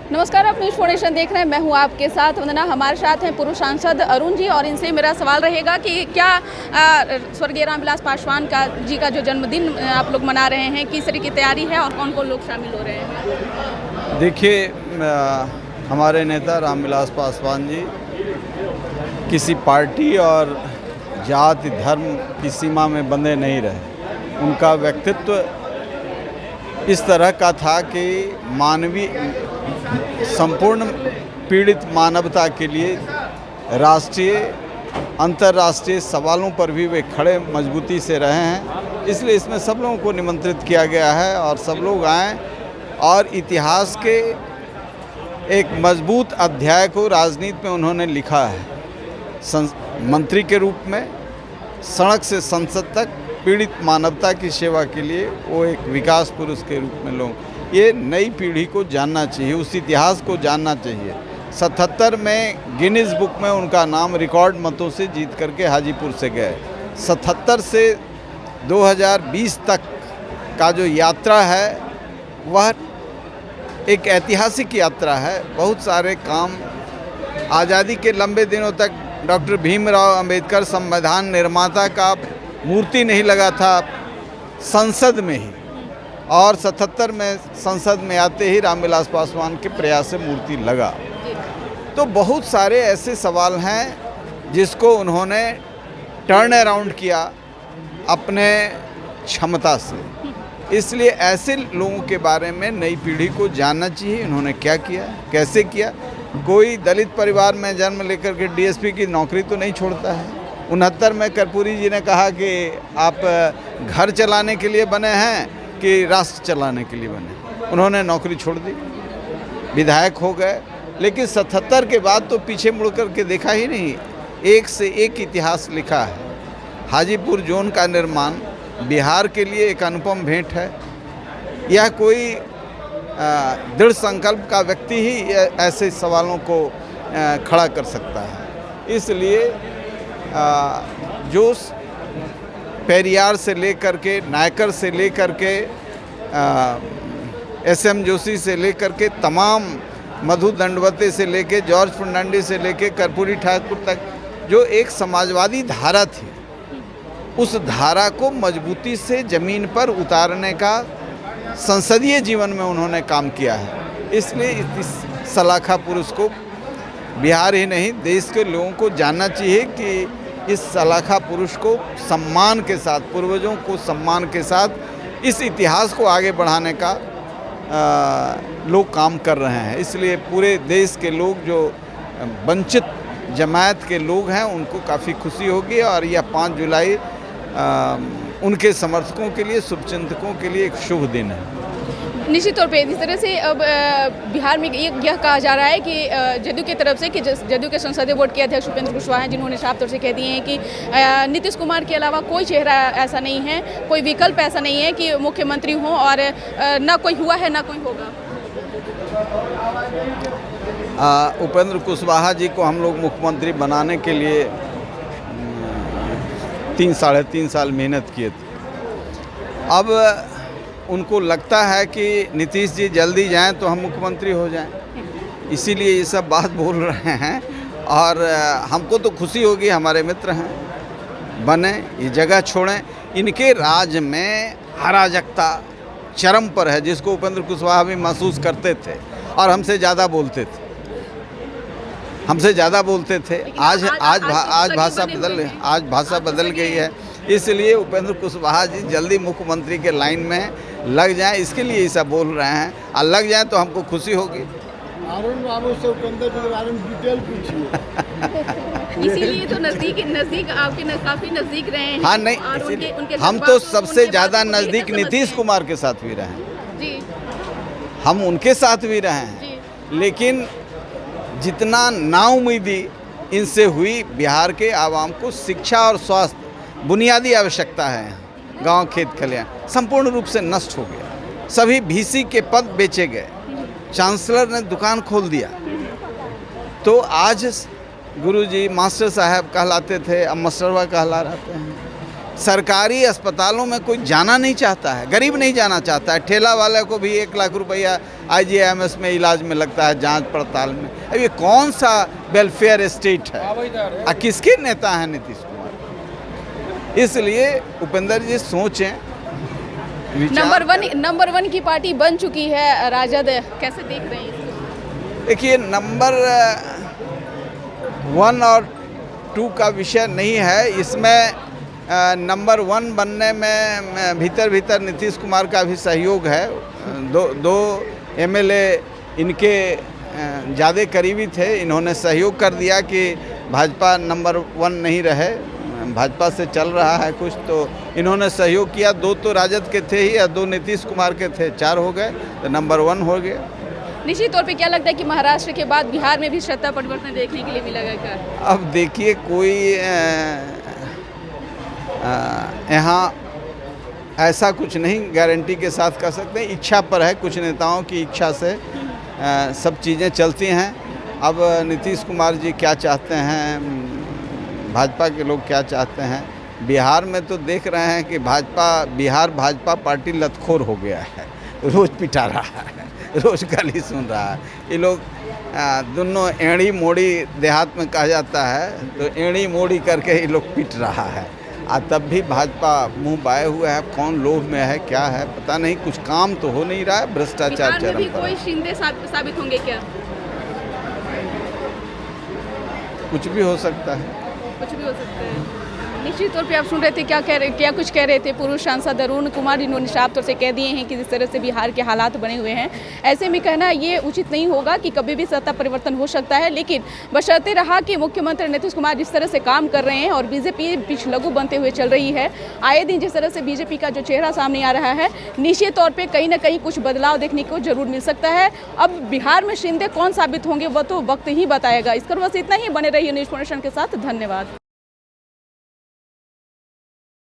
नमस्कार, आप news foundation देख रहे हैं। मैं हूं आपके साथ वंदना। हमारे साथ हैं पूर्व सांसद अरुण जी और इनसे मेरा सवाल रहेगा कि क्या स्वर्गीय रामविलास पासवान जी का जो जन्मदिन आप लोग मना रहे हैं, किस तरह की तैयारी है और कौन कौन लोग शामिल हो रहे हैं? देखिए, हमारे नेता रामविलास पासवान जी किसी पार्टी और जाति धर्म की सीमा में बंधे नहीं रहे। उनका व्यक्तित्व इस तरह का था कि संपूर्ण पीड़ित मानवता के लिए राष्ट्रीय अंतर्राष्ट्रीय सवालों पर भी वे खड़े मजबूती से रहे हैं। इसलिए इसमें सब लोगों को निमंत्रित किया गया है और सब लोग आएँ और इतिहास के एक मजबूत अध्याय को राजनीति में उन्होंने लिखा है। मंत्री के रूप में सड़क से संसद तक पीड़ित मानवता की सेवा के लिए वो एक विकास पुरुष के रूप में लोग ये नई पीढ़ी को जानना चाहिए, उस इतिहास को जानना चाहिए। 77 में गिनीज बुक में उनका नाम रिकॉर्ड मतों से जीत करके हाजीपुर से गए। 77 से 2020 तक का जो यात्रा है वह एक ऐतिहासिक यात्रा है। बहुत सारे काम, आज़ादी के लंबे दिनों तक डॉक्टर भीमराव अंबेडकर संविधान निर्माता का मूर्ति नहीं लगा था संसद में ही, और 77 में संसद में आते ही रामविलास पासवान के प्रयास से मूर्ति लगा। तो बहुत सारे ऐसे सवाल हैं जिसको उन्होंने टर्न अराउंड किया अपने क्षमता से। इसलिए ऐसे लोगों के बारे में नई पीढ़ी को जानना चाहिए, इन्होंने क्या किया, कैसे किया। कोई दलित परिवार में जन्म लेकर के डीएसपी की नौकरी तो नहीं छोड़ता है। 69 में कर्पूरी जी ने कहा कि आप घर चलाने के लिए बने हैं कि राष्ट्र चलाने के लिए बने। उन्होंने नौकरी छोड़ दी, विधायक हो गए। लेकिन 77 के बाद तो पीछे मुड़ कर के देखा ही नहीं। एक से एक इतिहास लिखा है। हाजीपुर जोन का निर्माण बिहार के लिए एक अनुपम भेंट है। यह कोई दृढ़ संकल्प का व्यक्ति ही ऐसे सवालों को खड़ा कर सकता है। इसलिए जो पेरियार से लेकर के, नायकर से लेकर के, एसएम जोशी से लेकर के, तमाम मधु दंडवते से लेके, जॉर्ज फर्नांडिस से लेके कर्पूरी ठाकुर तक जो एक समाजवादी धारा थी, उस धारा को मजबूती से ज़मीन पर उतारने का संसदीय जीवन में उन्होंने काम किया है। इसलिए इस सलाखा पुरुष को बिहार ही नहीं देश के लोगों को जानना चाहिए कि इस सलाखा पुरुष को सम्मान के साथ, पूर्वजों को सम्मान के साथ इस इतिहास को आगे बढ़ाने का लोग काम कर रहे हैं। इसलिए पूरे देश के लोग जो वंचित जमात के लोग हैं उनको काफ़ी खुशी होगी और यह 5 जुलाई उनके समर्थकों के लिए, शुभचिंतकों के लिए एक शुभ दिन है। निश्चित तौर पे इस तरह से अब बिहार में यह कहा जा रहा है कि जदयू की तरफ से कि जदयू के संसदीय बोर्ड के अध्यक्ष उपेंद्र कुशवाहा हैं, जिन्होंने साफ तौर से कह दिए हैं कि नीतीश कुमार के अलावा कोई चेहरा ऐसा नहीं है, कोई विकल्प ऐसा नहीं है कि मुख्यमंत्री हों, और ना कोई हुआ है ना कोई होगा। उपेंद्र कुशवाहा जी को हम लोग मुख्यमंत्री बनाने के लिए 3 साढ़े 3 साल मेहनत किए थे। अब उनको लगता है कि नीतीश जी जल्दी जाएं तो हम मुख्यमंत्री हो जाएं, इसीलिए ये सब बात बोल रहे हैं। और हमको तो खुशी होगी, हमारे मित्र हैं, बने, ये जगह छोड़ें। इनके राज में अराजकता चरम पर है, जिसको उपेंद्र कुशवाहा भी महसूस करते थे और हमसे ज़्यादा बोलते थे, आज भाषा बदल गई है। इसलिए उपेंद्र कुशवाहा जी जल्दी मुख्यमंत्री के लाइन में लग जाएं, इसके लिए ऐसा बोल रहे हैं। और लग जाएं तो हमको खुशी होगी। अरुण बाबू से उपेंद्र के बारे में डिटेल पूछिए। इसीलिए तो नज़दीक आपके काफ़ी नज़दीक रहे हैं। हाँ, नहीं, उनके हम तो सबसे ज़्यादा नज़दीक नीतीश कुमार के साथ भी रहे हैं जी, हम उनके साथ भी रहे हैं। लेकिन जितना नाउम्मीदी इनसे हुई, बिहार के आवाम को शिक्षा और स्वास्थ्य बुनियादी आवश्यकता है, गांव खेत खलियान संपूर्ण रूप से नष्ट हो गया। सभी वीसी के पद बेचे गए, चांसलर ने दुकान खोल दिया। तो आज गुरुजी मास्टर साहब कहलाते थे, अब मास्टरवा कहला रहते हैं। सरकारी अस्पतालों में कोई जाना नहीं चाहता है, गरीब नहीं जाना चाहता है। ठेला वाले को भी 1 लाख रुपया IGIMS में इलाज में लगता है, जांच पड़ताल में। अब ये कौन सा वेलफेयर स्टेट है? किसके नेता हैं नीतीश कुमार? इसलिए उपेंद्र जी सोचें, नंबर वन की पार्टी बन चुकी है राजद, कैसे देख रहे हैं इसको? देखिए, नंबर 1 और 2 का विषय नहीं है इसमें। नंबर 1 बनने में भीतर नीतीश कुमार का भी सहयोग है। दो MLA इनके ज़्यादा करीबी थे, इन्होंने सहयोग कर दिया कि भाजपा नंबर 1 नहीं रहे, भाजपा से चल रहा है कुछ, तो इन्होंने सहयोग किया। 2 तो राजद के थे ही और 2 नीतीश कुमार के थे, 4 हो गए, तो नंबर 1 हो गया। निश्चित तौर पे क्या लगता है कि महाराष्ट्र के बाद बिहार में भी सत्ता परिवर्तन देखने के लिए मिलेगा क्या? अब देखिए, कोई यहाँ ऐसा कुछ नहीं गारंटी के साथ कह सकते हैं, इच्छा पर है। कुछ नेताओं की इच्छा से सब चीज़ें चलती हैं। अब नीतीश कुमार जी क्या चाहते हैं, भाजपा के लोग क्या चाहते हैं, बिहार में तो देख रहे हैं कि बिहार भाजपा पार्टी लतखोर हो गया है, रोज़ पिटा रहा है, रोज़ गाली सुन रहा है। ये लोग दोनों एड़ी मोड़ी देहात में कहा जाता है, तो एड़ी मोड़ी करके ये लोग पिट रहा है। तब भी भाजपा मुंह बाए हुए है। कौन लोभ में है, क्या है पता नहीं, कुछ काम तो हो नहीं रहा है, भ्रष्टाचार चरम पर। कोई शिंदे साबित होंगे क्या? कुछ भी हो सकता है, कुछ भी हो सकता है। निश्चित तौर पे आप सुन रहे थे क्या कुछ कह रहे थे पूर्व सांसद अरुण कुमार, जिन्होंने साफ तौर से कह दिए हैं कि जिस तरह से बिहार के हालात बने हुए हैं, ऐसे में कहना ये उचित नहीं होगा कि कभी भी सत्ता परिवर्तन हो सकता है। लेकिन बशर्ते रहा कि मुख्यमंत्री नीतीश कुमार जिस तरह से काम कर रहे हैं और बीजेपी पिछलगू बनते हुए चल रही है, आए दिन जिस तरह से बीजेपी का जो चेहरा सामने आ रहा है, निश्चित तौर पर कहीं ना कहीं कुछ बदलाव देखने को जरूर मिल सकता है। अब बिहार में शिंदे कौन साबित होंगे वह तो वक्त ही बताएगा। इस पर बस इतना ही। बने रहिए न्यूज़ फाउंडेशन के साथ। धन्यवाद।